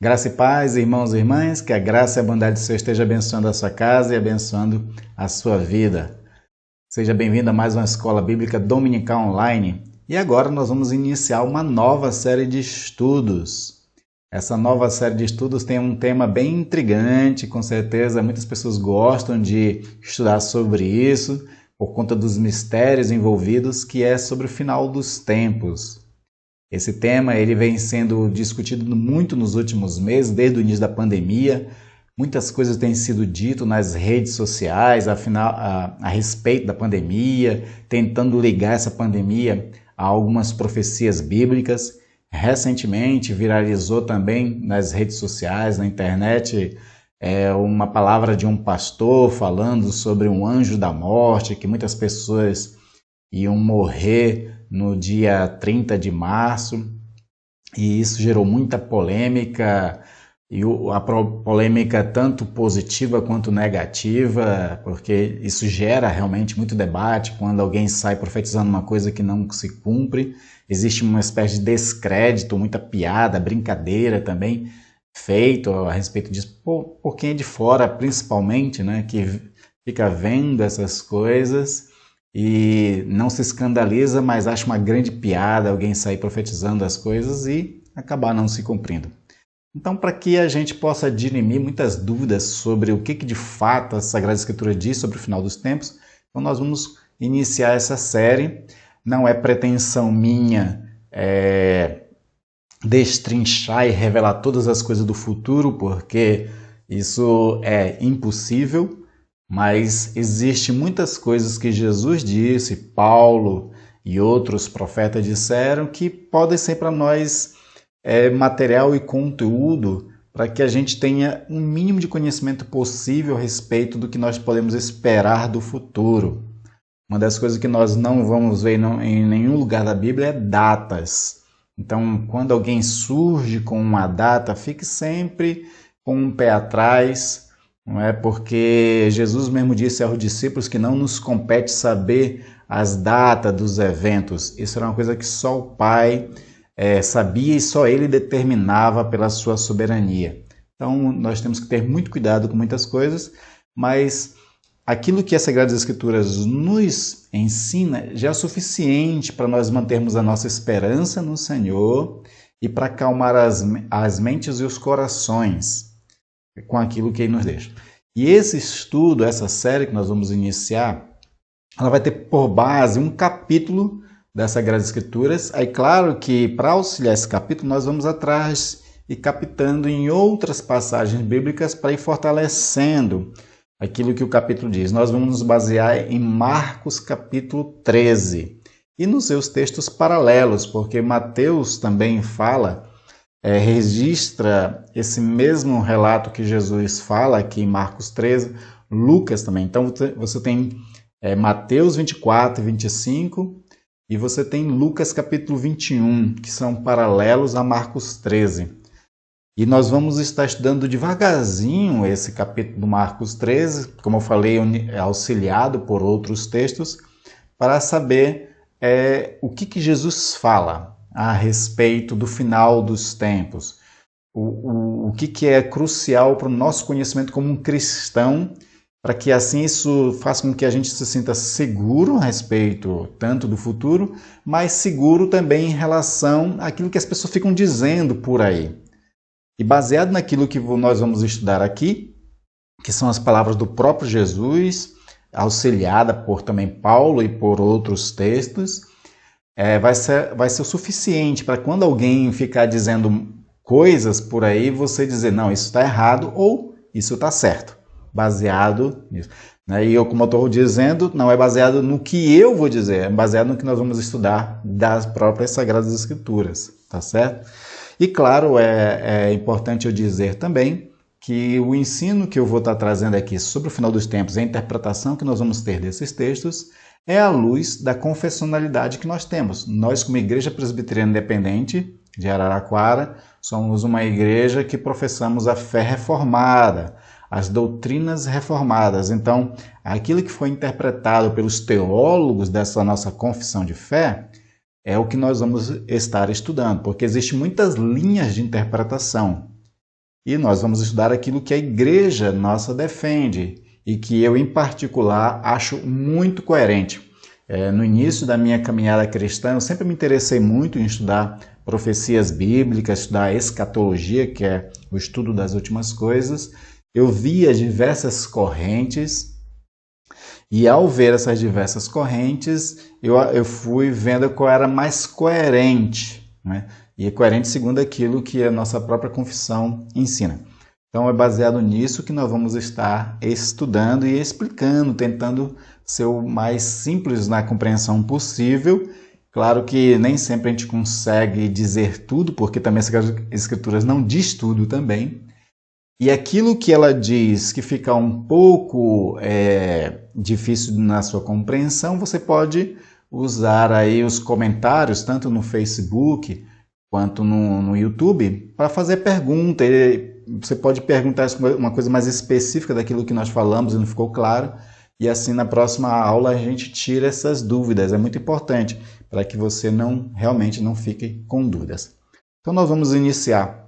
Graça e paz, irmãos e irmãs, que a graça e a bondade do Senhor esteja abençoando a sua casa e abençoando a sua vida. Seja bem-vindo a mais uma Escola Bíblica Dominical Online. E agora nós vamos iniciar uma nova série de estudos. Essa nova série de estudos tem um tema bem intrigante, com certeza muitas pessoas gostam de estudar sobre isso, por conta dos mistérios envolvidos, que é sobre o final dos tempos. Esse tema ele vem sendo discutido muito nos últimos meses, desde o início da pandemia. Muitas coisas têm sido ditas nas redes sociais a respeito da pandemia, tentando ligar essa pandemia a algumas profecias bíblicas. Recentemente viralizou também nas redes sociais, na internet, uma palavra de um pastor falando sobre um anjo da morte, que muitas pessoas iam morrer no dia 30 de março, e isso gerou muita polêmica, e a polêmica tanto positiva quanto negativa, porque isso gera realmente muito debate quando alguém sai profetizando uma coisa que não se cumpre. Existe uma espécie de descrédito, muita piada, brincadeira também feito a respeito disso, por quem é de fora principalmente, né, que fica vendo essas coisas e não se escandaliza, mas acha uma grande piada alguém sair profetizando as coisas e acabar não se cumprindo. Então, para que a gente possa dirimir muitas dúvidas sobre o que de fato a Sagrada Escritura diz sobre o final dos tempos, então nós vamos iniciar essa série. Não é pretensão minha destrinchar e revelar todas as coisas do futuro, porque isso é impossível. Mas existem muitas coisas que Jesus disse, Paulo e outros profetas disseram, que podem ser para nós material e conteúdo para que a gente tenha um mínimo de conhecimento possível a respeito do que nós podemos esperar do futuro. Uma das coisas que nós não vamos ver em nenhum lugar da Bíblia é datas. Então, quando alguém surge com uma data, fique sempre com um pé atrás. Não é porque Jesus mesmo disse aos discípulos que não nos compete saber as datas dos eventos. Isso era uma coisa que só o Pai sabia e só Ele determinava pela sua soberania. Então, nós temos que ter muito cuidado com muitas coisas, mas aquilo que as Sagradas Escrituras nos ensina já é suficiente para nós mantermos a nossa esperança no Senhor e para acalmar as mentes e os corações com aquilo que Ele nos deixa. E esse estudo, essa série que nós vamos iniciar, ela vai ter por base um capítulo das Sagradas Escrituras. Aí, claro que para auxiliar esse capítulo, nós vamos atrás e captando em outras passagens bíblicas para ir fortalecendo aquilo que o capítulo diz. Nós vamos nos basear em Marcos capítulo 13 e nos seus textos paralelos, porque Mateus também registra esse mesmo relato que Jesus fala aqui em Marcos 13, Lucas também. Então você tem Mateus 24 e 25 e você tem Lucas capítulo 21, que são paralelos a Marcos 13. E nós vamos estar estudando devagarzinho esse capítulo do Marcos 13, como eu falei, auxiliado por outros textos, para saber o que Jesus fala a respeito do final dos tempos. O que é crucial para o nosso conhecimento como um cristão, para que assim isso faça com que a gente se sinta seguro a respeito tanto do futuro, mas seguro também em relação àquilo que as pessoas ficam dizendo por aí. E baseado naquilo que nós vamos estudar aqui, que são as palavras do próprio Jesus, auxiliada por também Paulo e por outros textos, vai ser o suficiente para quando alguém ficar dizendo coisas por aí, você dizer, não, isso está errado ou isso está certo, baseado nisso. E eu, como eu estou dizendo, não é baseado no que eu vou dizer, é baseado no que nós vamos estudar das próprias Sagradas Escrituras, tá certo? E claro, é importante eu dizer também que o ensino que eu vou estar trazendo aqui sobre o final dos tempos, a interpretação que nós vamos ter desses textos, é à luz da confessionalidade que nós temos. Nós, como Igreja Presbiteriana Independente de Araraquara, somos uma igreja que professamos a fé reformada, as doutrinas reformadas. Então, aquilo que foi interpretado pelos teólogos dessa nossa confissão de fé é o que nós vamos estar estudando, porque existem muitas linhas de interpretação. e nós vamos estudar aquilo que a igreja nossa defende e que eu, em particular, acho muito coerente. No início da minha caminhada cristã, eu sempre me interessei muito em estudar profecias bíblicas, estudar escatologia, que é o estudo das últimas coisas. Eu via diversas correntes e, ao ver essas diversas correntes, eu fui vendo qual era mais coerente, né? E é coerente segundo aquilo que a nossa própria confissão ensina. Então é baseado nisso que nós vamos estar estudando e explicando, tentando ser o mais simples na compreensão possível. Claro que nem sempre a gente consegue dizer tudo, porque também as Escrituras não diz tudo também. E aquilo que ela diz que fica um pouco difícil na sua compreensão, você pode usar aí os comentários, tanto no Facebook quanto no YouTube, para fazer pergunta. Você pode perguntar uma coisa mais específica daquilo que nós falamos e não ficou claro, e assim na próxima aula a gente tira essas dúvidas. É muito importante para que você realmente não fique com dúvidas. Então nós vamos iniciar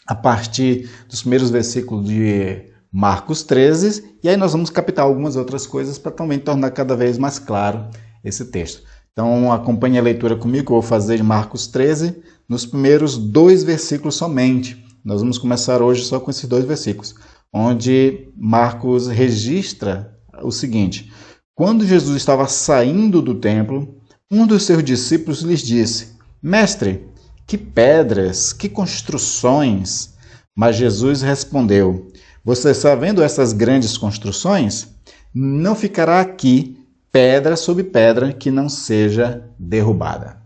a partir dos primeiros versículos de Marcos 13, e aí nós vamos captar algumas outras coisas para também tornar cada vez mais claro esse texto. Então acompanhe a leitura comigo, eu vou fazer de Marcos 13, nos primeiros 2 versículos somente. Nós vamos começar hoje só com esses 2 versículos, onde Marcos registra o seguinte: quando Jesus estava saindo do templo, um dos seus discípulos lhes disse: Mestre, que pedras, que construções! Mas Jesus respondeu: Você está vendo essas grandes construções? Não ficará aqui pedra sobre pedra que não seja derrubada.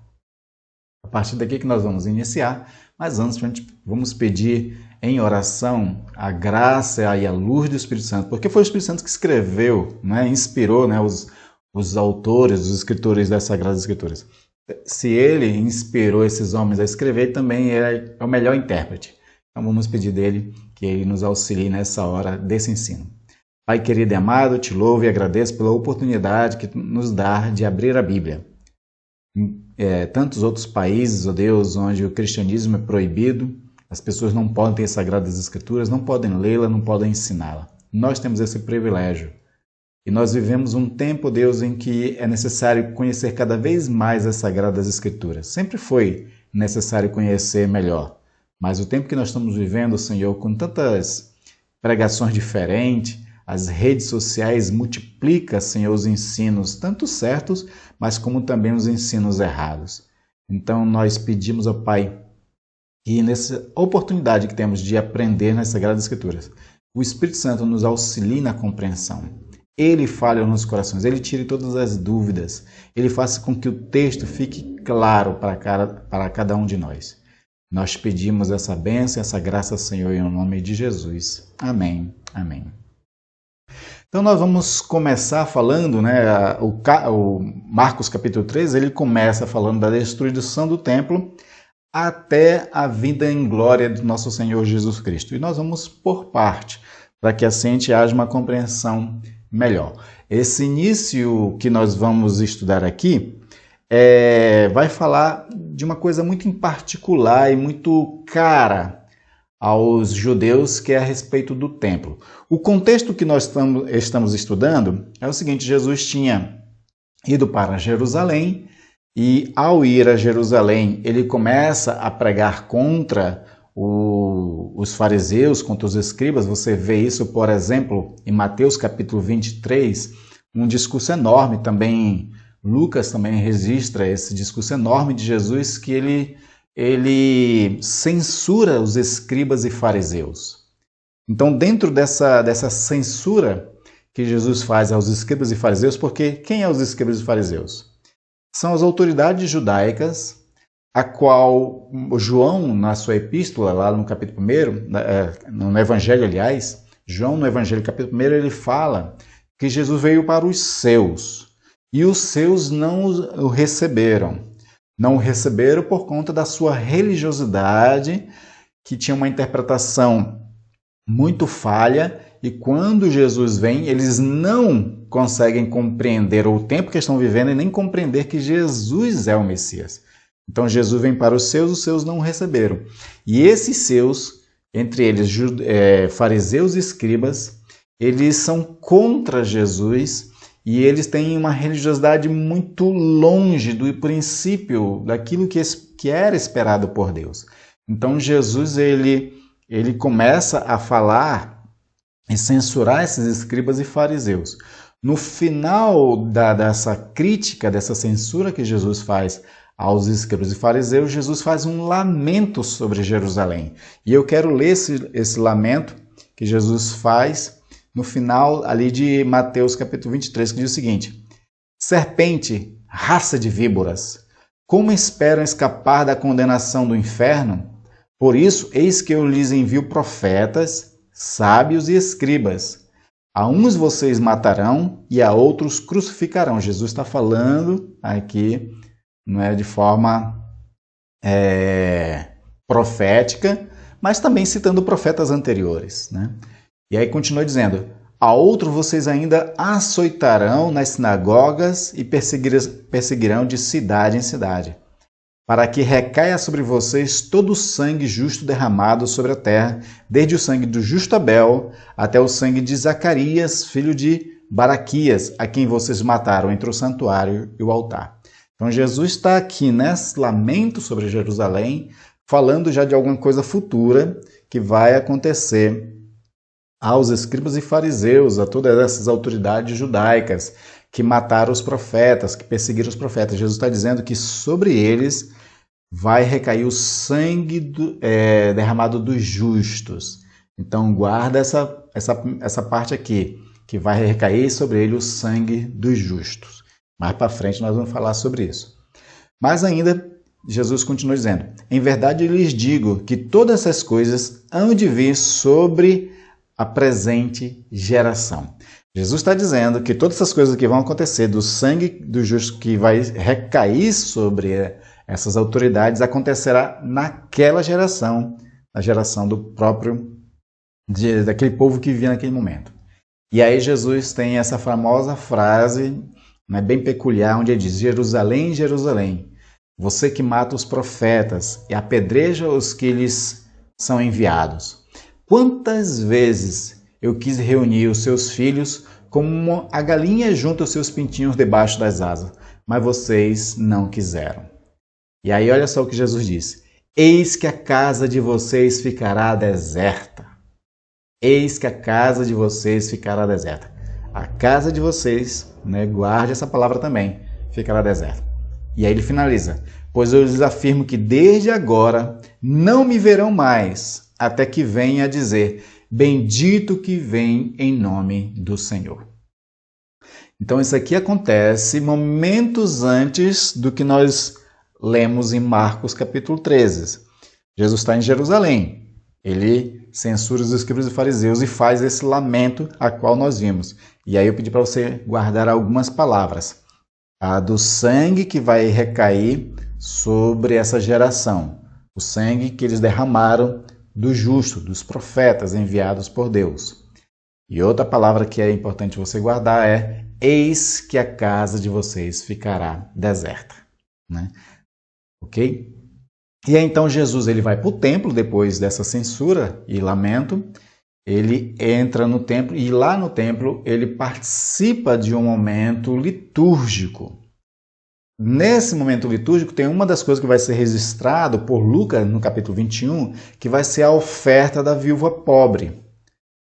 A partir daqui que nós vamos iniciar, mas antes vamos pedir em oração a graça e a luz do Espírito Santo, porque foi o Espírito Santo que escreveu, inspirou os autores, os escritores das Sagradas Escrituras. Se ele inspirou esses homens a escrever, também é o melhor intérprete. Então vamos pedir dele que ele nos auxilie nessa hora desse ensino. Pai querido e amado, te louvo e agradeço pela oportunidade que nos dá de abrir a Bíblia. Tantos outros países, ó Deus, onde o cristianismo é proibido, as pessoas não podem ter Sagradas Escrituras, não podem lê-la, não podem ensiná-la. Nós temos esse privilégio. E nós vivemos um tempo, Deus, em que é necessário conhecer cada vez mais as Sagradas Escrituras. Sempre foi necessário conhecer melhor. Mas o tempo que nós estamos vivendo, Senhor, com tantas pregações diferentes, as redes sociais multiplicam, Senhor, os ensinos, tanto certos, mas como também os ensinos errados. Então nós pedimos ao Pai que nessa oportunidade que temos de aprender nas Sagradas Escrituras, o Espírito Santo nos auxilie na compreensão. Ele fale aos nossos corações, Ele tire todas as dúvidas, Ele faça com que o texto fique claro para cada um de nós. Nós pedimos essa bênção, essa graça, Senhor, em nome de Jesus. Amém. Amém. Então nós vamos começar falando, o Marcos capítulo 13, ele começa falando da destruição do templo até a vinda em glória do nosso Senhor Jesus Cristo. E nós vamos por parte, para que assim haja uma compreensão melhor. Esse início que nós vamos estudar aqui vai falar de uma coisa muito em particular e muito cara aos judeus, que é a respeito do templo. O contexto que nós estamos estudando é o seguinte: Jesus tinha ido para Jerusalém e, ao ir a Jerusalém, ele começa a pregar contra os fariseus, contra os escribas. Você vê isso, por exemplo, em Mateus capítulo 23, um discurso enorme. Também Lucas também registra esse discurso enorme de Jesus, que ele censura os escribas e fariseus. Então, dentro dessa censura que Jesus faz aos escribas e fariseus, porque quem é os escribas e fariseus? São as autoridades judaicas, a qual João, na sua epístola, lá no capítulo 1, no Evangelho, aliás, João, no Evangelho, capítulo 1, ele fala que Jesus veio para os seus, e os seus não o receberam. Não o receberam por conta da sua religiosidade, que tinha uma interpretação muito falha, e quando Jesus vem, eles não conseguem compreender o tempo que estão vivendo e nem compreender que Jesus é o Messias. Então Jesus vem para os seus não o receberam. E esses seus entre eles fariseus e escribas, eles são contra Jesus e eles têm uma religiosidade muito longe do princípio, daquilo que era esperado por Deus. Então Jesus ele começa a falar e censurar esses escribas e fariseus. No final dessa crítica, dessa censura que Jesus faz aos escribas e fariseus, Jesus faz um lamento sobre Jerusalém. E eu quero ler esse lamento que Jesus faz no final ali de Mateus capítulo 23, que diz o seguinte: serpente, raça de víboras, como esperam escapar da condenação do inferno? Por isso, eis que eu lhes envio profetas, sábios e escribas. A uns vocês matarão e a outros crucificarão. Jesus está falando aqui, não é de forma profética, mas também citando profetas anteriores, né? E aí continua dizendo: a outro vocês ainda açoitarão nas sinagogas e perseguirão de cidade em cidade, para que recaia sobre vocês todo o sangue justo derramado sobre a terra, desde o sangue do justo Abel até o sangue de Zacarias, filho de Baraquias, a quem vocês mataram entre o santuário e o altar. Então Jesus está aqui nesse lamento sobre Jerusalém, falando já de alguma coisa futura que vai acontecer aos escribas e fariseus, a todas essas autoridades judaicas que mataram os profetas, que perseguiram os profetas. Jesus está dizendo que sobre eles vai recair o sangue derramado dos justos. Então guarda essa parte aqui, que vai recair sobre ele o sangue dos justos. Mais para frente nós vamos falar sobre isso. Mas ainda, Jesus continua dizendo: em verdade eu lhes digo que todas essas coisas hão de vir sobre a presente geração. Jesus está dizendo que todas essas coisas que vão acontecer, do sangue do justo que vai recair sobre essas autoridades, acontecerá naquela geração, a geração daquele povo que vivia naquele momento. E aí Jesus tem essa famosa frase, né, bem peculiar, onde ele diz: Jerusalém, Jerusalém, você que mata os profetas e apedreja os que lhes são enviados. Quantas vezes eu quis reunir os seus filhos como a galinha junta os seus pintinhos debaixo das asas, mas vocês não quiseram. E aí olha só o que Jesus diz: eis que a casa de vocês ficará deserta. Eis que a casa de vocês ficará deserta. A casa de vocês, né, guarde essa palavra também, ficará deserta. E aí ele finaliza: pois eu lhes afirmo que desde agora não me verão mais, até que venha a dizer: bendito que vem em nome do Senhor. Então isso aqui acontece momentos antes do que nós lemos em Marcos capítulo 13. Jesus está em Jerusalém. Ele censura os escribas e fariseus e faz esse lamento a qual nós vimos. E aí eu pedi para você guardar algumas palavras. A do sangue que vai recair sobre essa geração. O sangue que eles derramaram do justo, dos profetas enviados por Deus. E outra palavra que é importante você guardar é: eis que a casa de vocês ficará deserta. Né? Ok? E aí então Jesus ele vai para o templo depois dessa censura e lamento. Ele entra no templo e lá no templo ele participa de um momento litúrgico. Nesse momento litúrgico tem uma das coisas que vai ser registrado por Lucas no capítulo 21, que vai ser a oferta da viúva pobre.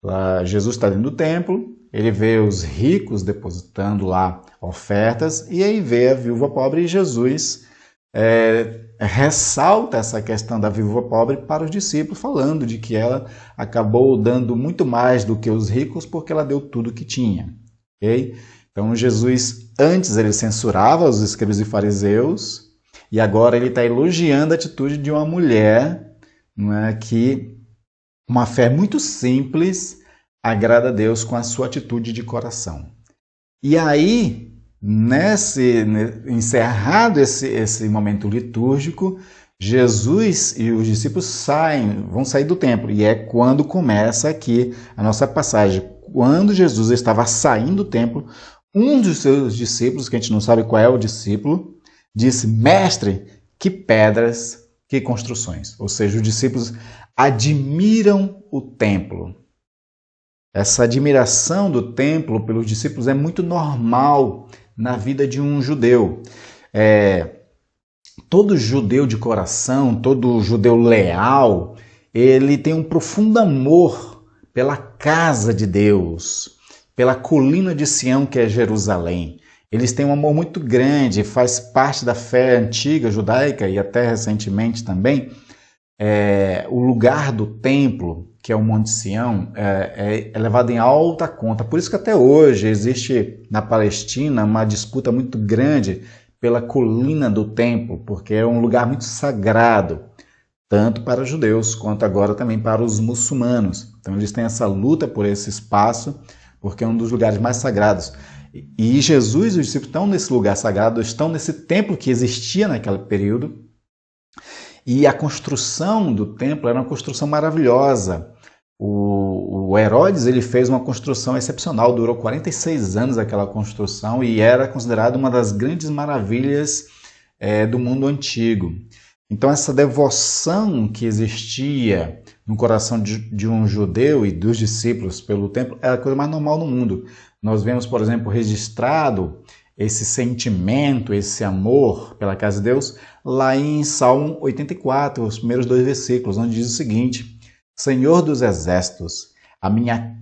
Lá, Jesus está dentro do templo, ele vê os ricos depositando lá ofertas e aí vê a viúva pobre e Jesus ressalta essa questão da viúva pobre para os discípulos, falando de que ela acabou dando muito mais do que os ricos porque ela deu tudo o que tinha. Okay? Então Jesus, antes ele censurava os escribas e fariseus e agora ele está elogiando a atitude de uma mulher, não é, que uma fé muito simples agrada a Deus com a sua atitude de coração. E aí, encerrado esse momento litúrgico, Jesus e os discípulos vão sair do templo. E é quando começa aqui a nossa passagem. Quando Jesus estava saindo do templo, um dos seus discípulos, que a gente não sabe qual é o discípulo, disse: Mestre, que pedras Que construções? Ou seja, os discípulos admiram o templo. Essa admiração do templo pelos discípulos é muito normal na vida de um judeu. Todo judeu de coração, todo judeu leal, ele tem um profundo amor pela casa de Deus, pela colina de Sião, que é Jerusalém. Eles têm um amor muito grande, faz parte da fé antiga judaica e até recentemente também. O lugar do templo, que é o Monte Sião, é levado em alta conta. Por isso que até hoje existe na Palestina uma disputa muito grande pela colina do templo, porque é um lugar muito sagrado, tanto para os judeus quanto agora também para os muçulmanos. Então eles têm essa luta por esse espaço, porque é um dos lugares mais sagrados. E Jesus e os discípulos estão nesse lugar sagrado, estão nesse templo que existia naquele período. E a construção do templo era uma construção maravilhosa. O Herodes ele fez uma construção excepcional, durou 46 anos aquela construção e era considerada uma das grandes maravilhas do mundo antigo. Então essa devoção que existia no coração de um judeu e dos discípulos pelo templo era a coisa mais normal no mundo. Nós vemos, por exemplo, registrado esse sentimento, esse amor pela casa de Deus lá em Salmo 84, os primeiros 2 versículos, onde diz o seguinte: Senhor dos exércitos, a minha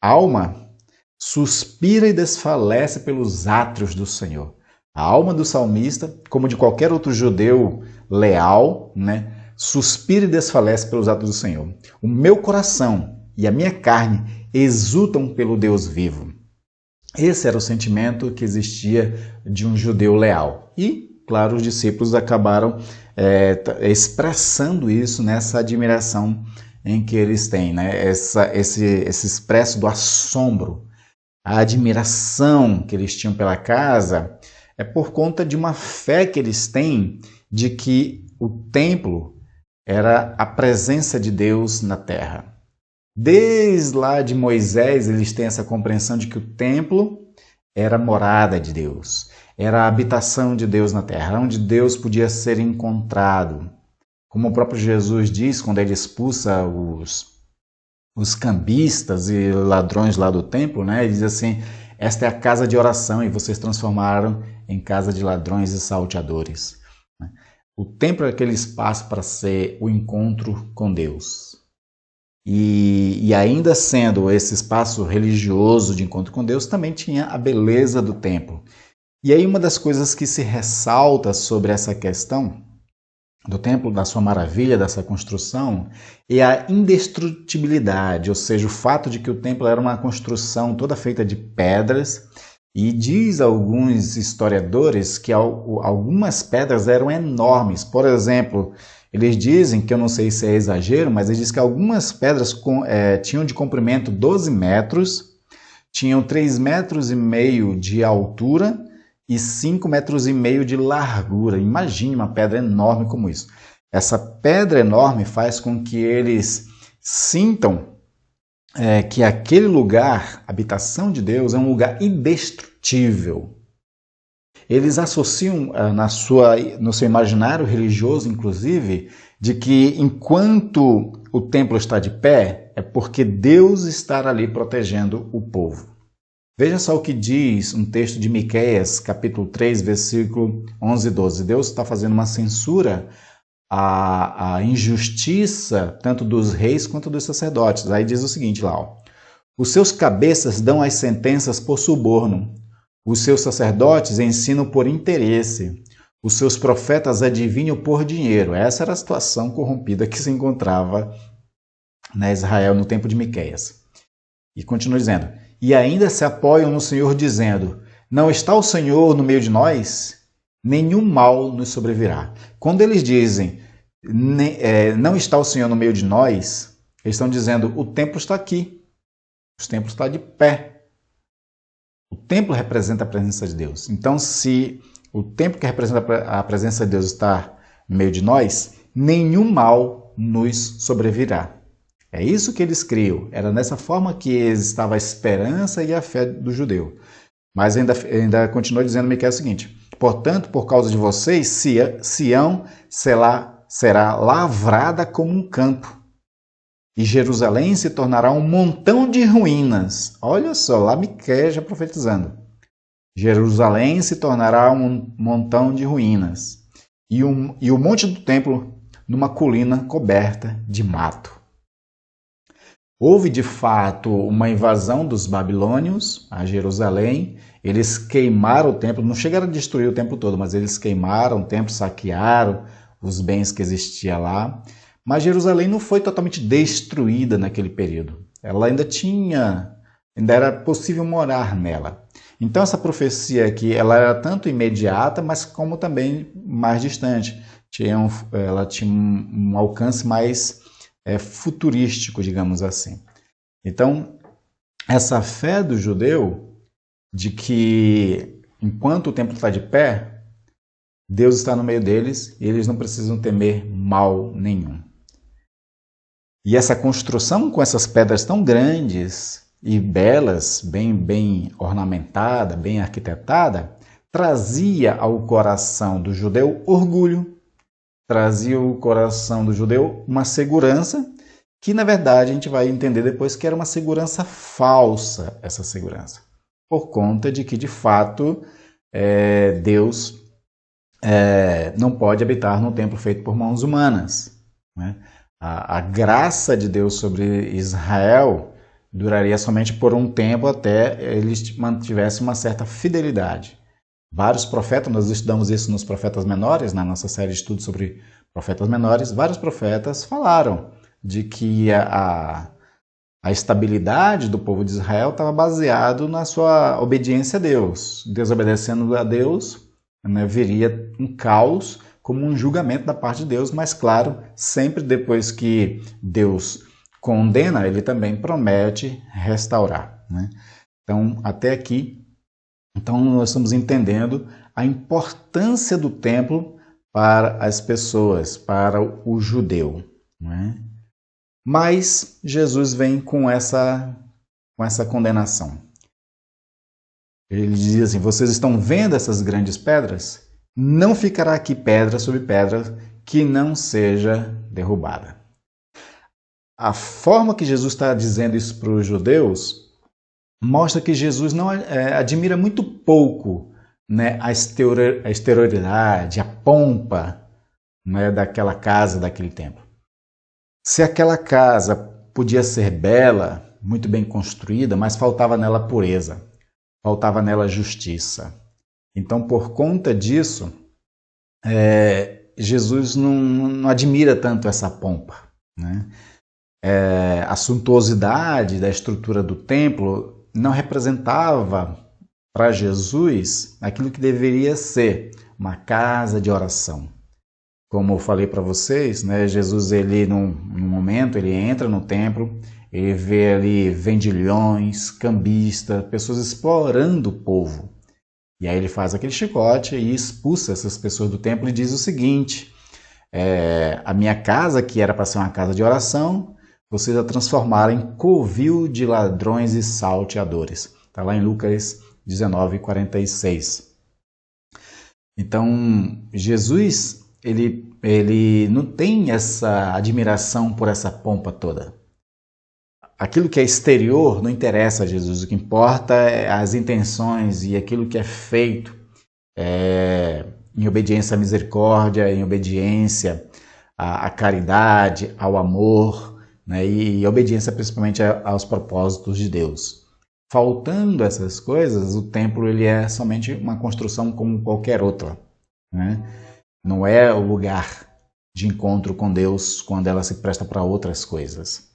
alma suspira e desfalece pelos átrios do Senhor. A alma do salmista, como de qualquer outro judeu leal, suspira e desfalece pelos átrios do Senhor. O meu coração e a minha carne exultam pelo Deus vivo. Esse era o sentimento que existia de um judeu leal. E, claro, os discípulos acabaram expressando isso nessa admiração em que eles têm, esse expresso do assombro, a admiração que eles tinham pela casa é por conta de uma fé que eles têm de que o templo era a presença de Deus na terra. Desde lá de Moisés, eles têm essa compreensão de que o templo era a morada de Deus, era a habitação de Deus na terra, onde Deus podia ser encontrado. Como o próprio Jesus diz quando ele expulsa os cambistas e ladrões lá do templo, ele diz assim: esta é a casa de oração e vocês transformaram em casa de ladrões e salteadores. O templo é aquele espaço para ser o encontro com Deus. E ainda sendo esse espaço religioso de encontro com Deus, também tinha a beleza do templo. E aí uma das coisas que se ressalta sobre essa questão do templo, da sua maravilha, dessa construção, é a indestrutibilidade, ou seja, o fato de que o templo era uma construção toda feita de pedras, e diz alguns historiadores que algumas pedras eram enormes. Por exemplo, eles dizem, que eu não sei se é exagero, mas eles dizem que algumas pedras tinham de comprimento 12 metros, tinham 3,5 metros de altura, e 5,5 metros de largura. Imagine uma pedra enorme como isso. Essa pedra enorme faz com que eles sintam que aquele lugar, a habitação de Deus, é um lugar indestrutível. Eles associam no seu imaginário religioso, inclusive, de que enquanto o templo está de pé, é porque Deus está ali protegendo o povo. Veja só o que diz um texto de Miqueias, capítulo 3, versículo 11 e 12. Deus está fazendo uma censura à injustiça tanto dos reis quanto dos sacerdotes. Aí diz o seguinte lá: os seus cabeças dão as sentenças por suborno, os seus sacerdotes ensinam por interesse, os seus profetas adivinham por dinheiro. Essa era a situação corrompida que se encontrava na Israel no tempo de Miqueias. E continua dizendo: e ainda se apoiam no Senhor dizendo: não está o Senhor no meio de nós? Nenhum mal nos sobrevirá. Quando eles dizem não está o Senhor no meio de nós, eles estão dizendo: o templo está aqui, o templo está de pé. O templo representa a presença de Deus. Então, se o templo que representa a presença de Deus está no meio de nós, nenhum mal nos sobrevirá. É isso que eles criam. Era dessa forma que estava a esperança e a fé do judeu. Mas ainda continua dizendo Miqueias o seguinte: portanto, por causa de vocês, Sião será será lavrada como um campo, e Jerusalém se tornará um montão de ruínas. Olha só, lá Miqueias já profetizando. Jerusalém se tornará um montão de ruínas, e o monte do templo numa colina coberta de mato. Houve, de fato, uma invasão dos babilônios a Jerusalém. Eles queimaram o templo, não chegaram a destruir o templo todo, mas eles queimaram o templo, saquearam os bens que existiam lá. Mas Jerusalém não foi totalmente destruída naquele período. Ela ainda era possível morar nela. Então essa profecia aqui, ela era tanto imediata, mas como também mais distante. Ela tinha um alcance mais futurístico, digamos assim. Então, essa fé do judeu de que enquanto o templo está de pé, Deus está no meio deles e eles não precisam temer mal nenhum. E essa construção com essas pedras tão grandes e belas, bem ornamentada, bem arquitetada, trazia ao coração do judeu orgulho, trazia ao coração do judeu uma segurança que, na verdade, a gente vai entender depois que era uma segurança falsa, essa segurança, por conta de que, de fato, Deus não pode habitar no templo feito por mãos humanas, né? A graça de Deus sobre Israel duraria somente por um tempo até eles mantivessem uma certa fidelidade. Vários profetas, nós estudamos isso nos profetas menores, na nossa série de estudos sobre profetas menores, vários profetas falaram de que a estabilidade do povo de Israel estava baseado na sua obediência a Deus. Desobedecendo a Deus, né, viria um caos como um julgamento da parte de Deus, mas claro, sempre depois que Deus condena, ele também promete restaurar, né? Então, até aqui, nós estamos entendendo a importância do templo para as pessoas, para o judeu, né? Mas Jesus vem com essa condenação. Ele diz assim: vocês estão vendo essas grandes pedras? Não ficará aqui pedra sobre pedra que não seja derrubada. A forma que Jesus está dizendo isso para os judeus mostra que Jesus não admira muito pouco, né, a exterioridade, a pompa, né, daquela casa, daquele templo. Se aquela casa podia ser bela, muito bem construída, mas faltava nela pureza, faltava nela justiça. Então, por conta disso, Jesus não admira tanto essa pompa, né? A suntuosidade da estrutura do templo não representava para Jesus aquilo que deveria ser uma casa de oração. Como eu falei para vocês, né, Jesus, num momento, ele entra no templo, ele vê ali vendilhões, cambistas, pessoas explorando o povo. E aí ele faz aquele chicote e expulsa essas pessoas do templo e diz o seguinte: a minha casa, que era para ser uma casa de oração, vocês a transformaram em covil de ladrões e salteadores. Está lá em Lucas 19:46. Então, Jesus, ele não tem essa admiração por essa pompa toda. Aquilo que é exterior não interessa a Jesus. O que importa é as intenções e aquilo que é feito em obediência à misericórdia, em obediência à caridade, ao amor, né, e obediência principalmente aos propósitos de Deus. Faltando essas coisas, o templo ele é somente uma construção como qualquer outra, né? Não é o lugar de encontro com Deus quando ela se presta para outras coisas.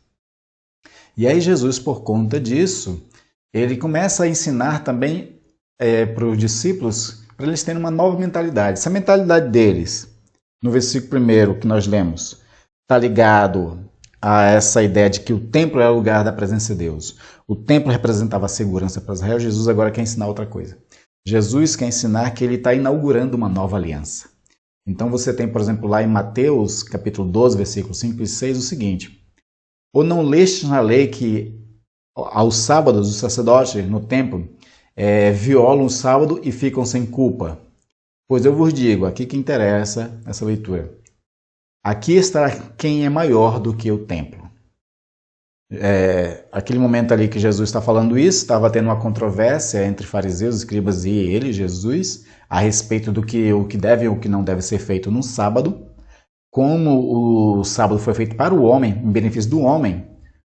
E aí Jesus, por conta disso, ele começa a ensinar também para os discípulos, para eles terem uma nova mentalidade. Essa mentalidade deles, no versículo 1 que nós lemos, está ligado a essa ideia de que o templo é o lugar da presença de Deus. O templo representava a segurança para Israel. Jesus agora quer ensinar outra coisa. Jesus quer ensinar que ele está inaugurando uma nova aliança. Então você tem, por exemplo, lá em Mateus, capítulo 12, versículos 5 e 6, o seguinte: ou não leste na lei que aos sábados os sacerdotes no templo violam o sábado e ficam sem culpa? Pois eu vos digo, aqui que interessa essa leitura, aqui está quem é maior do que o templo. Aquele momento ali que Jesus está falando isso, estava tendo uma controvérsia entre fariseus, escribas e ele, Jesus, a respeito do que o que deve e o que não deve ser feito no sábado. Como o sábado foi feito para o homem, em benefício do homem,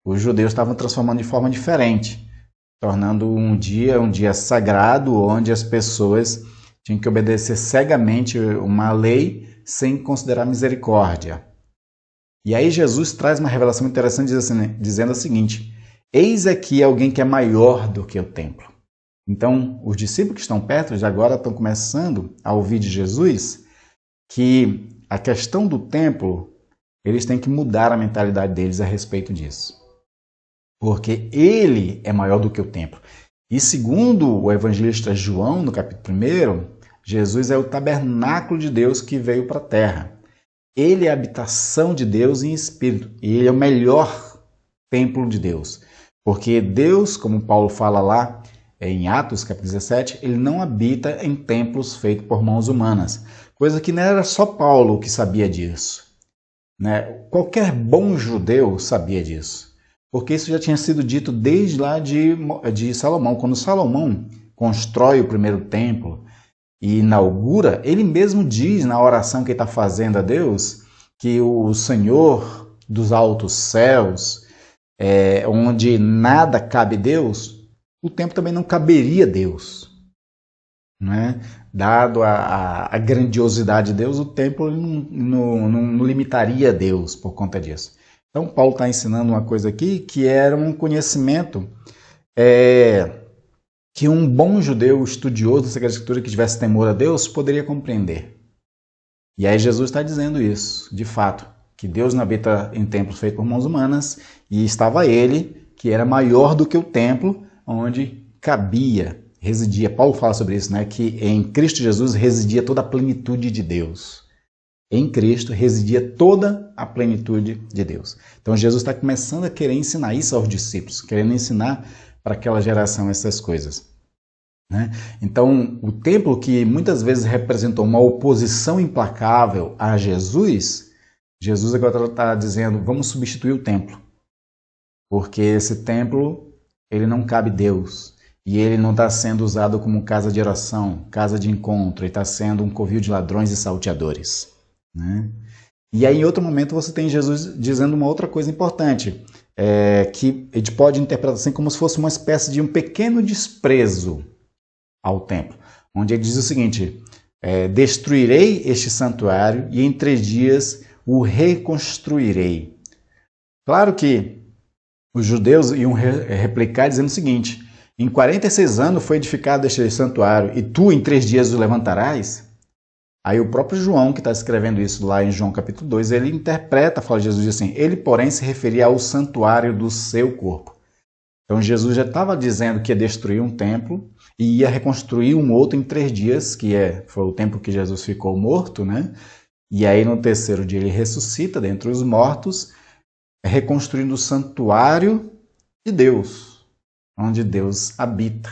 os judeus estavam transformando de forma diferente, tornando um dia sagrado, onde as pessoas tinham que obedecer cegamente uma lei sem considerar misericórdia. E aí Jesus traz uma revelação interessante dizendo o seguinte: eis aqui alguém que é maior do que o templo. Então, os discípulos que estão perto já agora estão começando a ouvir de Jesus que a questão do templo, eles têm que mudar a mentalidade deles a respeito disso. Porque ele é maior do que o templo. E segundo o evangelista João, no capítulo 1, Jesus é o tabernáculo de Deus que veio para a terra. Ele é a habitação de Deus em espírito. E ele é o melhor templo de Deus. Porque Deus, como Paulo fala lá em Atos, capítulo 17, ele não habita em templos feitos por mãos humanas. Coisa que não era só Paulo que sabia disso. Né? Qualquer bom judeu sabia disso. Porque isso já tinha sido dito desde lá de Salomão. Quando Salomão constrói o primeiro templo e inaugura, ele mesmo diz na oração que ele está fazendo a Deus que o Senhor dos altos céus, onde nada cabe Deus, o templo também não caberia a Deus. Né? Dado a grandiosidade de Deus, o templo não limitaria a Deus por conta disso. Então, Paulo está ensinando uma coisa aqui que era um conhecimento que um bom judeu estudioso da Sagrada Escritura que tivesse temor a Deus poderia compreender. E aí Jesus está dizendo isso, de fato, que Deus não habita em templos feitos por mãos humanas e estava ele, que era maior do que o templo, onde residia. Paulo fala sobre isso, né? Que em Cristo Jesus residia toda a plenitude de Deus. Em Cristo residia toda a plenitude de Deus. Então Jesus está começando a querer ensinar isso aos discípulos, querendo ensinar para aquela geração essas coisas. Né? Então o templo, que muitas vezes representou uma oposição implacável a Jesus, Jesus agora está dizendo, vamos substituir o templo. Porque esse templo, ele não cabe Deus. E ele não está sendo usado como casa de oração, casa de encontro. Ele está sendo um covil de ladrões e salteadores. Né? E aí, em outro momento, você tem Jesus dizendo uma outra coisa importante, que a gente pode interpretar assim como se fosse uma espécie de um pequeno desprezo ao templo. Onde ele diz o seguinte, destruirei este santuário e em 3 dias o reconstruirei. Claro que os judeus iam replicar dizendo o seguinte, em 46 anos foi edificado este santuário e tu em 3 dias o levantarás? Aí o próprio João, que está escrevendo isso lá em João capítulo 2, ele interpreta, fala Jesus diz assim, ele porém se referia ao santuário do seu corpo. Então Jesus já estava dizendo que ia destruir um templo e ia reconstruir um outro em 3 dias, que foi o tempo que Jesus ficou morto, né? E aí no 3º dia ele ressuscita dentre os mortos, reconstruindo o santuário de Deus, onde Deus habita,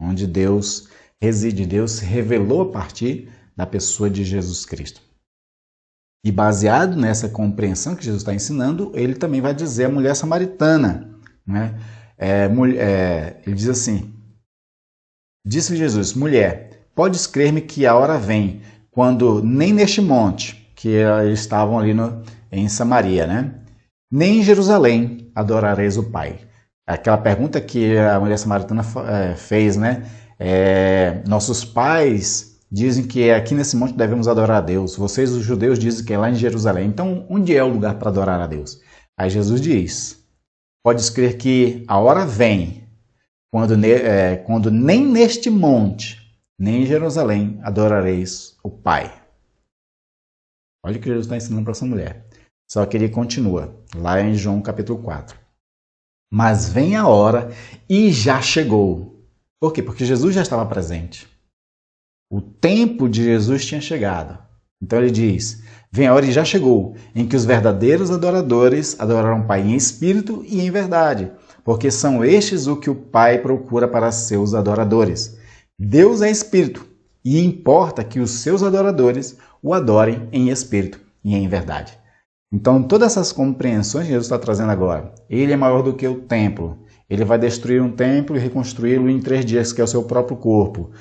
onde Deus reside. Deus se revelou a partir da pessoa de Jesus Cristo. E baseado nessa compreensão que Jesus está ensinando, ele também vai dizer à mulher samaritana. Né? Ele diz assim, disse Jesus, mulher, podes crer-me que a hora vem, quando nem neste monte, que eles estavam ali em Samaria, né? Nem em Jerusalém adorareis o Pai. Aquela pergunta que a mulher samaritana fez, né? Nossos pais dizem que aqui nesse monte devemos adorar a Deus. Vocês, os judeus, dizem que é lá em Jerusalém. Então, onde é o lugar para adorar a Deus? Aí Jesus diz, podes crer que a hora vem, quando nem neste monte, nem em Jerusalém, adorareis o Pai. Olha o que Jesus está ensinando para essa mulher. Só que ele continua, lá em João capítulo 4. Mas vem a hora e já chegou. Por quê? Porque Jesus já estava presente. O tempo de Jesus tinha chegado. Então ele diz, vem a hora e já chegou, em que os verdadeiros adoradores adorarão o Pai em espírito e em verdade, porque são estes o que o Pai procura para seus adoradores. Deus é espírito, e importa que os seus adoradores o adorem em espírito e em verdade. Então, todas essas compreensões que Jesus está trazendo agora, ele é maior do que o templo, ele vai destruir um templo e reconstruí-lo em 3 dias, que é o seu próprio corpo.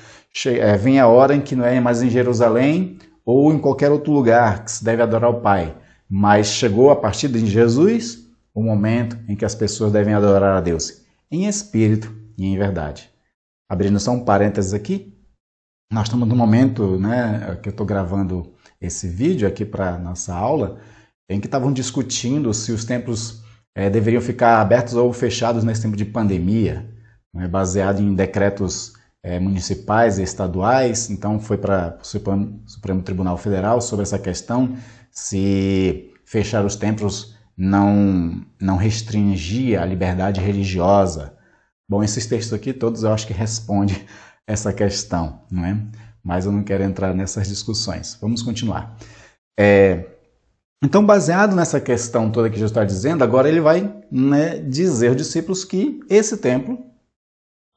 Vem a hora em que não é mais em Jerusalém ou em qualquer outro lugar que se deve adorar o Pai, mas chegou a partir de Jesus o momento em que as pessoas devem adorar a Deus, em espírito e em verdade. Abrindo só um parênteses aqui, nós estamos no momento, né, que eu estou gravando esse vídeo aqui para a nossa aula, em que estavam discutindo se os templos deveriam ficar abertos ou fechados nesse tempo de pandemia, né, baseado em decretos municipais e estaduais. Então foi para o Supremo Tribunal Federal sobre essa questão, se fechar os templos não restringia a liberdade religiosa. Bom, esses textos aqui todos eu acho que respondem essa questão, não é? Mas eu não quero entrar nessas discussões. Vamos continuar. Então, baseado nessa questão toda que Jesus está dizendo, agora ele vai, né, dizer aos discípulos que esse templo,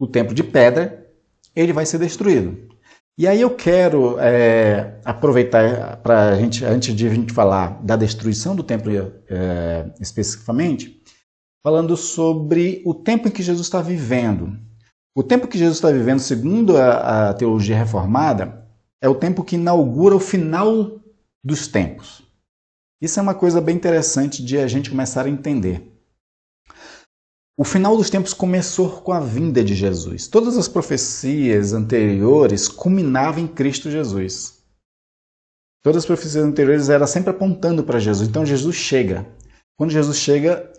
o templo de pedra, ele vai ser destruído. E aí eu quero aproveitar para a gente, antes de a gente falar da destruição do templo especificamente, falando sobre o tempo em que Jesus está vivendo. O tempo que Jesus está vivendo, segundo a teologia reformada, é o tempo que inaugura o final dos tempos. Isso é uma coisa bem interessante de a gente começar a entender. O final dos tempos começou com a vinda de Jesus. Todas as profecias anteriores culminavam em Cristo Jesus. Todas as profecias anteriores eram sempre apontando para Jesus. Então Jesus chega. Quando Jesus chega,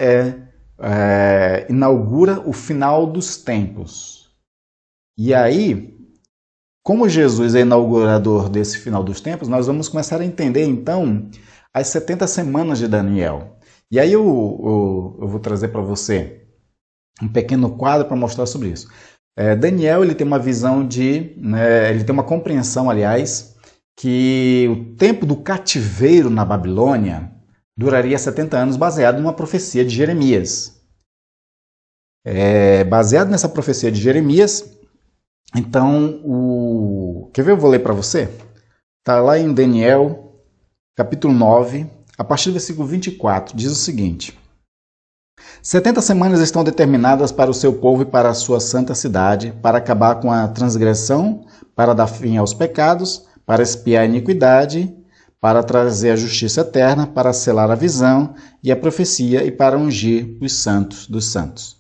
inaugura o final dos tempos. E aí, como Jesus é inaugurador desse final dos tempos, nós vamos começar a entender, então, as 70 semanas de Daniel. E aí eu vou trazer para você um pequeno quadro para mostrar sobre isso. Daniel ele tem uma visão ele tem uma compreensão, aliás, que o tempo do cativeiro na Babilônia duraria 70 anos, baseado numa profecia de Jeremias. Baseado nessa profecia de Jeremias, então, quer ver? Eu vou ler para você. Está lá em Daniel, capítulo 9, a partir do versículo 24, diz o seguinte: 70 semanas estão determinadas para o seu povo e para a sua santa cidade, para acabar com a transgressão, para dar fim aos pecados, para expiar a iniquidade, para trazer a justiça eterna, para selar a visão e a profecia e para ungir os santos dos santos.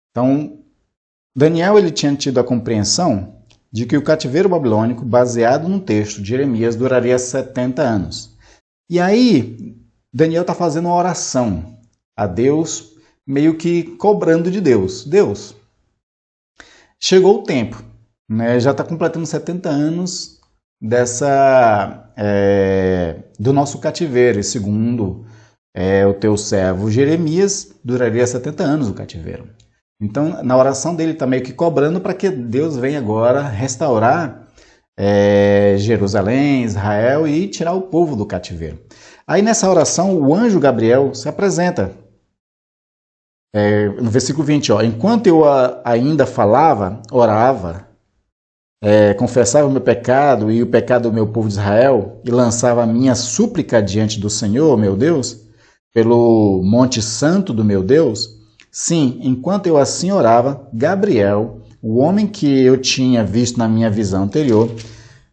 Então, Daniel ele tinha tido a compreensão de que o cativeiro babilônico, baseado no texto de Jeremias, duraria 70 anos. E aí, Daniel está fazendo uma oração a Deus, meio que cobrando de Deus. Deus, chegou o tempo, né? Já está completando 70 anos do nosso cativeiro. E segundo o teu servo Jeremias, duraria 70 anos o cativeiro. Então, na oração dele está meio que cobrando para que Deus venha agora restaurar Jerusalém, Israel e tirar o povo do cativeiro. Aí nessa oração o anjo Gabriel se apresenta. No versículo 20, enquanto eu ainda falava, orava, confessava o meu pecado e o pecado do meu povo de Israel e lançava a minha súplica diante do Senhor, meu Deus, pelo monte santo do meu Deus, sim, enquanto eu assim orava, Gabriel, o homem que eu tinha visto na minha visão anterior,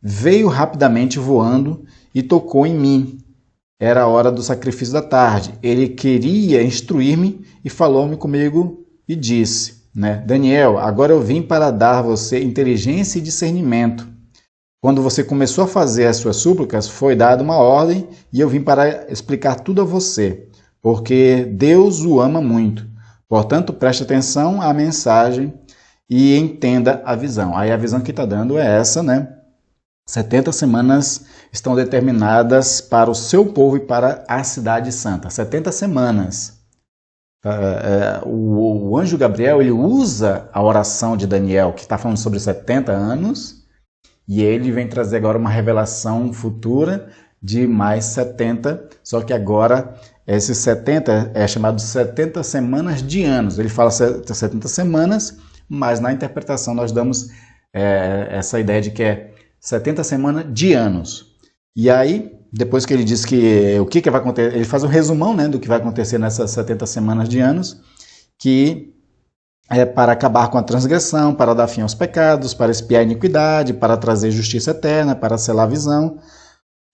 veio rapidamente voando e tocou em mim. Era a hora do sacrifício da tarde. Ele queria instruir-me e falou-me comigo e disse, Daniel, agora eu vim para dar a você inteligência e discernimento. Quando você começou a fazer as suas súplicas, foi dada uma ordem e eu vim para explicar tudo a você, porque Deus o ama muito. Portanto, preste atenção à mensagem e entenda a visão. Aí a visão que está dando é essa, 70 semanas estão determinadas para o seu povo e para a cidade santa. 70 semanas. O anjo Gabriel ele usa a oração de Daniel, que está falando sobre 70 anos, e ele vem trazer agora uma revelação futura de mais 70, só que agora esses 70 é chamado de 70 semanas de anos. Ele fala 70 semanas, mas na interpretação nós damos essa ideia de que é 70 semanas de anos. E aí, depois que ele diz que o que vai acontecer, ele faz um resumão, né, do que vai acontecer nessas 70 semanas de anos, que é para acabar com a transgressão, para dar fim aos pecados, para expiar a iniquidade, para trazer justiça eterna, para selar a visão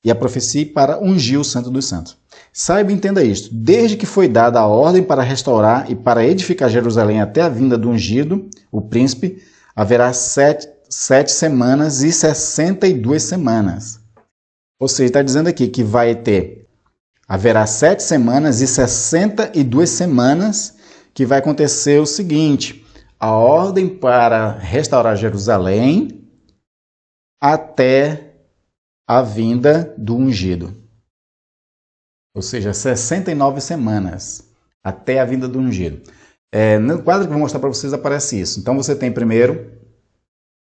e a profecia e para ungir o Santo dos Santos. Saiba e entenda isto. Desde que foi dada a ordem para restaurar e para edificar Jerusalém até a vinda do ungido, o príncipe, haverá 7 semanas e 62 semanas. Ou seja, está dizendo aqui que haverá 7 semanas e 62 semanas que vai acontecer o seguinte: a ordem para restaurar Jerusalém até a vinda do ungido. Ou seja, 69 semanas até a vinda do ungido. No quadro que eu vou mostrar para vocês aparece isso. Então você tem primeiro,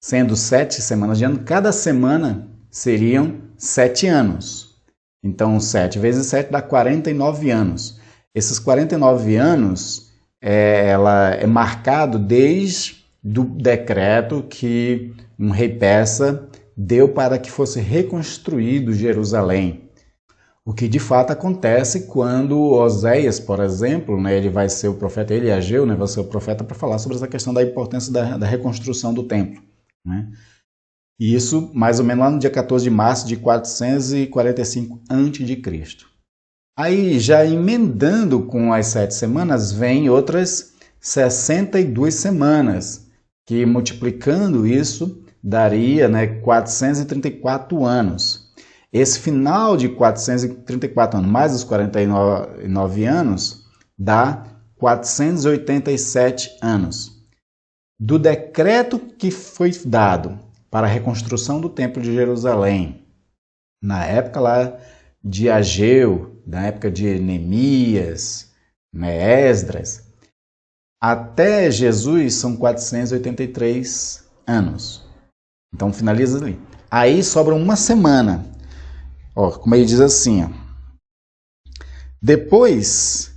sendo 7 semanas de ano, cada semana seriam 7 anos. Então 7 vezes 7 dá 49 anos. Esses 49 anos ela é marcado desde o decreto que um rei persa deu para que fosse reconstruído Jerusalém. O que de fato acontece quando Oséias, por exemplo, né, ele vai ser o profeta, ele e Ageu, né, vai ser o profeta para falar sobre essa questão da importância da reconstrução do templo. Né? E isso mais ou menos lá no dia 14 de março de 445 a.C. Aí, já emendando com as 7 semanas, vem outras 62 semanas, que multiplicando isso daria, né, 434 anos. Esse final de 434 anos mais os 49 anos dá 487 anos. Do decreto que foi dado para a reconstrução do Templo de Jerusalém, na época lá de Ageu, na época de Neemias, né, Esdras, até Jesus são 483 anos. Então finaliza ali. Aí sobra uma semana. Ó, como ele diz assim, ó. Depois,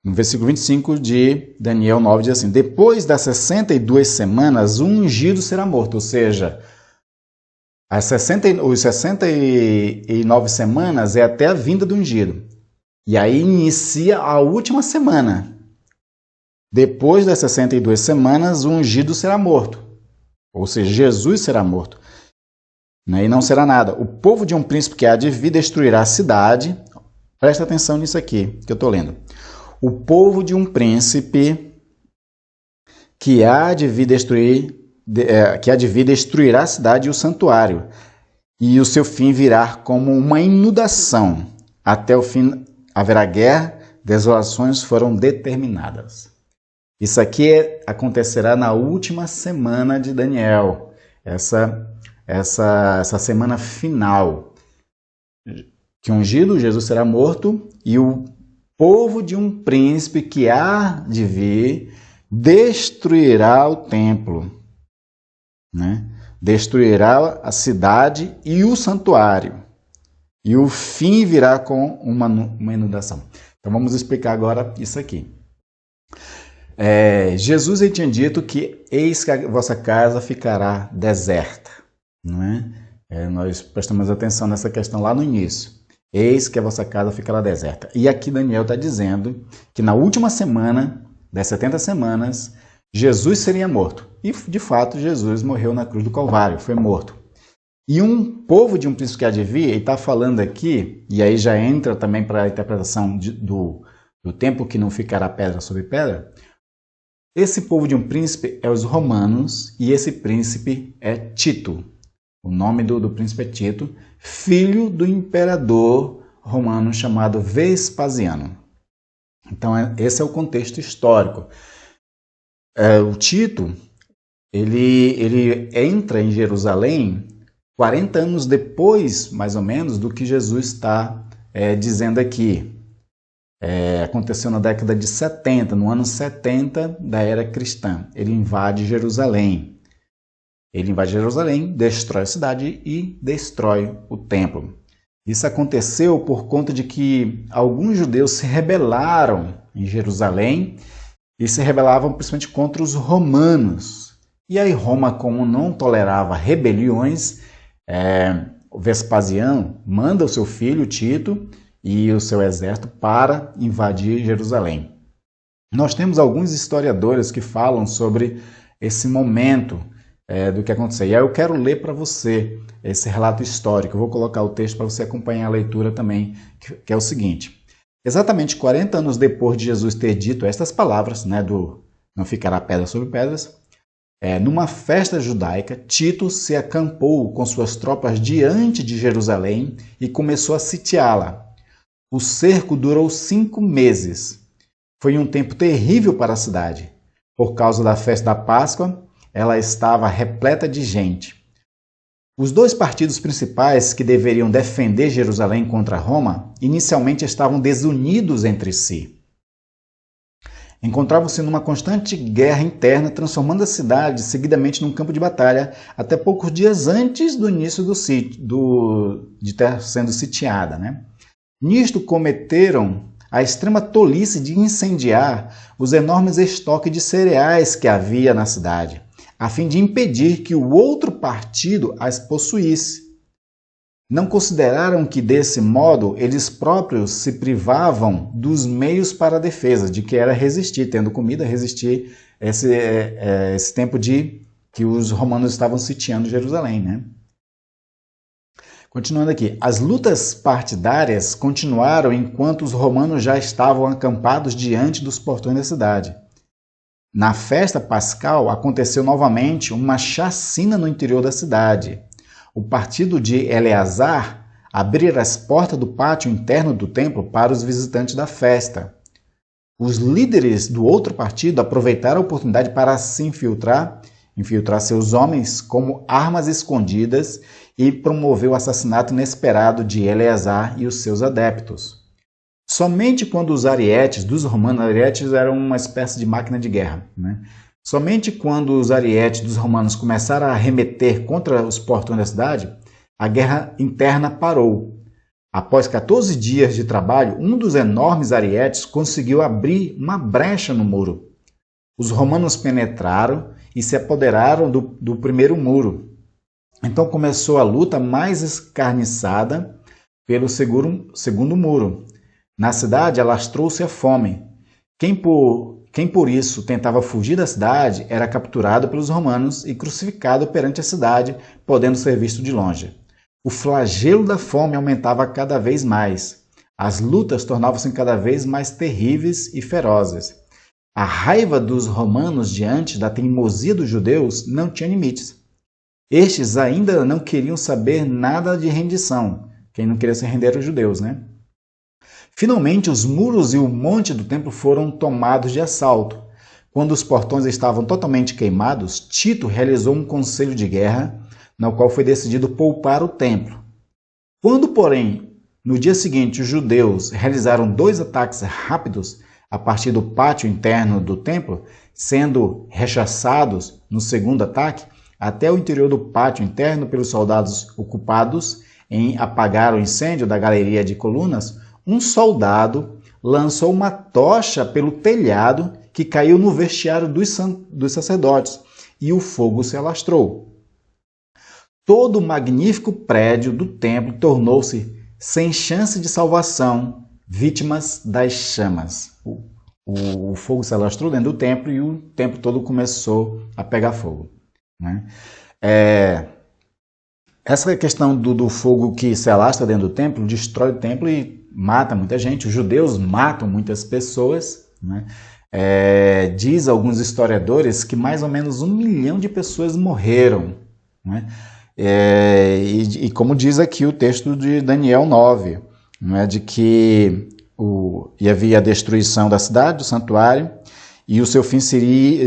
no versículo 25 de Daniel 9, diz assim: depois das 62 semanas, o ungido será morto. Ou seja, os 69 semanas é até a vinda do ungido. E aí inicia a última semana. Depois das 62 semanas, o ungido será morto. Ou seja, Jesus será morto. E não será nada. O povo de um príncipe que há de vir destruirá a cidade. Presta atenção nisso aqui que eu estou lendo. O povo de um príncipe que há de vir destruirá a cidade e o santuário. E o seu fim virá como uma inundação. Até o fim haverá guerra, desolações foram determinadas. Isso aqui acontecerá na última semana de Daniel. Essa semana final, que ungido Jesus será morto e o povo de um príncipe que há de vir destruirá o templo, né? Destruirá a cidade e o santuário, e o fim virá com uma inundação. Então vamos explicar agora isso aqui. Jesus tinha dito que eis que a vossa casa ficará deserta. Não é? Nós prestamos atenção nessa questão lá no início. Eis que a vossa casa ficará deserta. E aqui Daniel está dizendo que na última semana, das 70 semanas, Jesus seria morto. E de fato Jesus morreu na cruz do Calvário, foi morto. E um povo de um príncipe que há de vir, ele está falando aqui, e aí já entra também para a interpretação do templo que não ficará pedra sobre pedra. Esse povo de um príncipe é os romanos, e esse príncipe é Tito. O nome do príncipe é Tito, filho do imperador romano chamado Vespasiano. Então, esse é o contexto histórico. O Tito, ele entra em Jerusalém 40 anos depois, mais ou menos, do que Jesus está dizendo aqui. Aconteceu na década de 70, no ano 70 da era cristã. Ele invade Jerusalém. Destrói a cidade e destrói o templo. Isso aconteceu por conta de que alguns judeus se rebelaram em Jerusalém e se rebelavam principalmente contra os romanos. E aí Roma, como não tolerava rebeliões, Vespasiano manda o seu filho Tito e o seu exército para invadir Jerusalém. Nós temos alguns historiadores que falam sobre esse momento do que aconteceu. E aí eu quero ler para você esse relato histórico. Eu vou colocar o texto para você acompanhar a leitura também, que é o seguinte. Exatamente 40 anos depois de Jesus ter dito estas palavras, do não ficará pedra sobre pedras, numa festa judaica, Tito se acampou com suas tropas diante de Jerusalém e começou a sitiá-la. O cerco durou 5 meses. Foi um tempo terrível para a cidade. Por causa da festa da Páscoa, ela estava repleta de gente. Os 2 partidos principais que deveriam defender Jerusalém contra Roma, inicialmente estavam desunidos entre si. Encontravam-se numa constante guerra interna, transformando a cidade seguidamente num campo de batalha, até poucos dias antes do início de estar sendo sitiada. Nisto cometeram a extrema tolice de incendiar os enormes estoques de cereais que havia na cidade, a fim de impedir que o outro partido as possuísse. Não consideraram que, desse modo, eles próprios se privavam dos meios para a defesa, de que era resistir, tendo comida, resistir esse tempo de que os romanos estavam sitiando Jerusalém. Continuando aqui, as lutas partidárias continuaram enquanto os romanos já estavam acampados diante dos portões da cidade. Na festa pascal aconteceu novamente uma chacina no interior da cidade. O partido de Eleazar abrira as portas do pátio interno do templo para os visitantes da festa. Os líderes do outro partido aproveitaram a oportunidade para se infiltrar seus homens como armas escondidas e promover o assassinato inesperado de Eleazar e os seus adeptos. Somente quando os arietes dos romanos, arietes eram uma espécie de máquina de guerra, Somente quando os arietes dos romanos começaram a arremeter contra os portões da cidade, a guerra interna parou. Após 14 dias de trabalho, um dos enormes arietes conseguiu abrir uma brecha no muro. Os romanos penetraram e se apoderaram do primeiro muro. Então começou a luta mais escarniçada pelo segundo muro. Na cidade alastrou-se a fome. Quem por isso tentava fugir da cidade era capturado pelos romanos e crucificado perante a cidade, podendo ser visto de longe. O flagelo da fome aumentava cada vez mais. As lutas tornavam-se cada vez mais terríveis e ferozes. A raiva dos romanos diante da teimosia dos judeus não tinha limites. Estes ainda não queriam saber nada de rendição. Quem não queria se render eram os judeus, Finalmente, os muros e o monte do templo foram tomados de assalto. Quando os portões estavam totalmente queimados, Tito realizou um conselho de guerra, no qual foi decidido poupar o templo. Quando, porém, no dia seguinte, os judeus realizaram 2 ataques rápidos a partir do pátio interno do templo, sendo rechaçados no segundo ataque até o interior do pátio interno pelos soldados ocupados em apagar o incêndio da galeria de colunas, um soldado lançou uma tocha pelo telhado que caiu no vestiário dos sacerdotes e o fogo se alastrou. Todo o magnífico prédio do templo tornou-se sem chance de salvação, vítimas das chamas. O fogo se alastrou dentro do templo e o templo todo começou a pegar fogo. Essa questão do fogo que se alastra dentro do templo destrói o templo e mata muita gente. Os judeus matam muitas pessoas. Diz alguns historiadores que mais ou menos 1 milhão de pessoas morreram. E como diz aqui o texto de Daniel 9, de que havia a destruição da cidade, do santuário, e o seu fim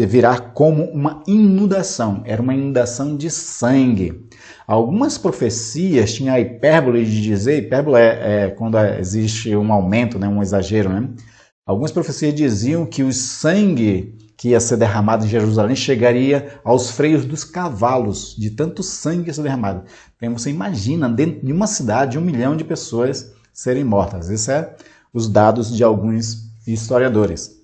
virá como uma inundação. Era uma inundação de sangue. Algumas profecias tinham a hipérbole de dizer, hipérbole é quando existe um aumento, um exagero. Algumas profecias diziam que o sangue que ia ser derramado em Jerusalém chegaria aos freios dos cavalos, de tanto sangue que ia ser derramado. Então você imagina, dentro de uma cidade, 1 milhão de pessoas serem mortas. Esses são os dados de alguns historiadores.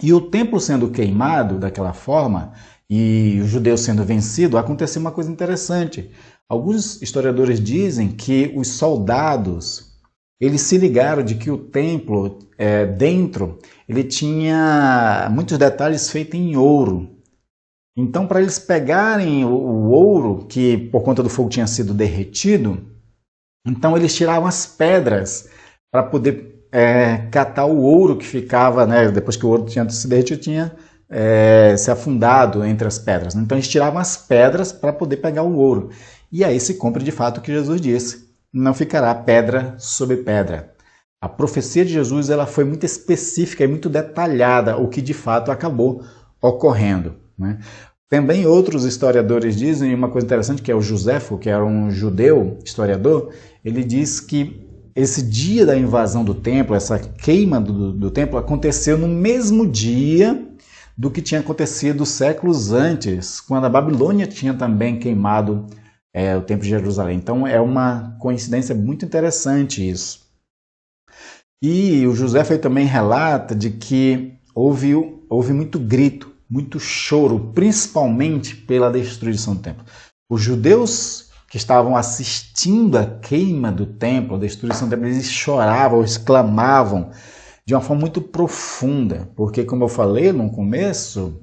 E o templo sendo queimado daquela forma, e os judeus sendo vencidos, aconteceu uma coisa interessante. Alguns historiadores dizem que os soldados, eles se ligaram de que o templo dentro, ele tinha muitos detalhes feitos em ouro. Então, para eles pegarem o ouro, que por conta do fogo tinha sido derretido, então eles tiravam as pedras para poder catar o ouro que ficava, né, depois que o ouro tinha se derretido, tinha se afundado entre as pedras. Então eles tiravam as pedras para poder pegar o ouro. E aí se cumpre de fato o que Jesus disse: não ficará pedra sobre pedra. A profecia de Jesus ela foi muito específica e muito detalhada, o que de fato acabou ocorrendo, né? Também outros historiadores dizem uma coisa interessante, que é o Joséfo, que era um judeu historiador, ele diz que esse dia da invasão do templo, essa queima do templo, aconteceu no mesmo dia do que tinha acontecido séculos antes, quando a Babilônia tinha também queimado o templo de Jerusalém. Então é uma coincidência muito interessante isso. E o Joséfo também relata de que houve muito grito, muito choro, principalmente pela destruição do templo. Os judeus que estavam assistindo a queima do templo, a destruição do templo, eles choravam, eles clamavam de uma forma muito profunda, porque, como eu falei no começo,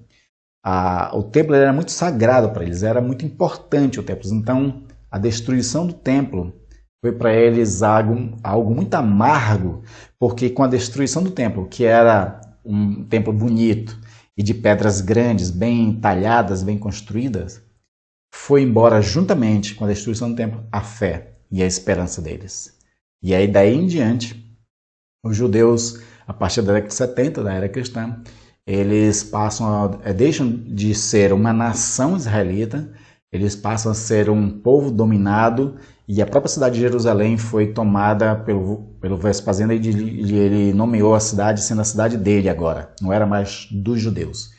o templo era muito sagrado para eles, era muito importante o templo. Então, a destruição do templo foi para eles algo muito amargo, porque com a destruição do templo, que era um templo bonito e de pedras grandes, bem talhadas, bem construídas, foi embora juntamente com a destruição do templo a fé e a esperança deles. E aí daí em diante, os judeus, a partir da década de 70, da era cristã, eles deixam de ser uma nação israelita, eles passam a ser um povo dominado, e a própria cidade de Jerusalém foi tomada pelo Vespasiano, e ele nomeou a cidade sendo a cidade dele agora, não era mais dos judeus.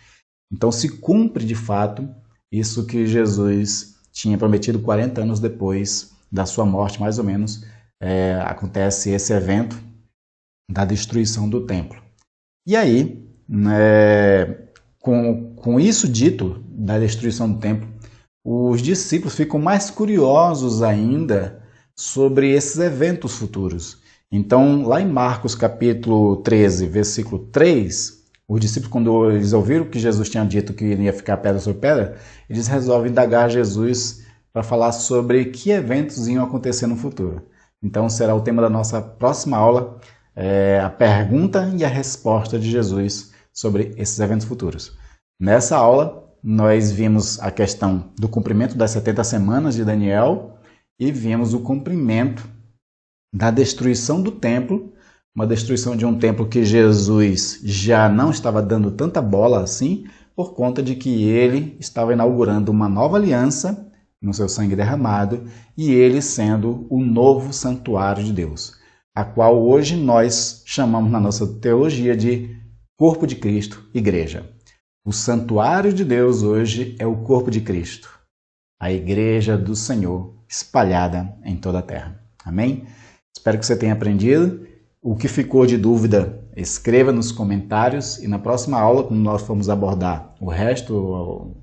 Então se cumpre de fato isso que Jesus tinha prometido 40 anos depois da sua morte, mais ou menos, acontece esse evento da destruição do templo. E aí, com isso dito, da destruição do templo, os discípulos ficam mais curiosos ainda sobre esses eventos futuros. Então, lá em Marcos capítulo 13, versículo 3, os discípulos, quando eles ouviram que Jesus tinha dito que ia ficar pedra sobre pedra, eles resolvem indagar Jesus para falar sobre que eventos iam acontecer no futuro. Então, será o tema da nossa próxima aula, a pergunta e a resposta de Jesus sobre esses eventos futuros. Nessa aula, nós vimos a questão do cumprimento das 70 semanas de Daniel e vimos o cumprimento da destruição do templo, uma destruição de um templo que Jesus já não estava dando tanta bola assim, por conta de que ele estava inaugurando uma nova aliança no seu sangue derramado e ele sendo o novo santuário de Deus, a qual hoje nós chamamos na nossa teologia de corpo de Cristo, igreja. O santuário de Deus hoje é o corpo de Cristo, a igreja do Senhor espalhada em toda a terra. Amém? Espero que você tenha aprendido. O que ficou de dúvida, escreva nos comentários e na próxima aula, quando nós formos abordar o resto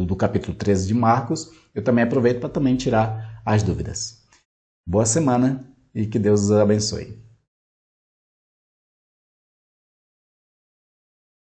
do capítulo 13 de Marcos, eu também aproveito para também tirar as dúvidas. Boa semana e que Deus os abençoe.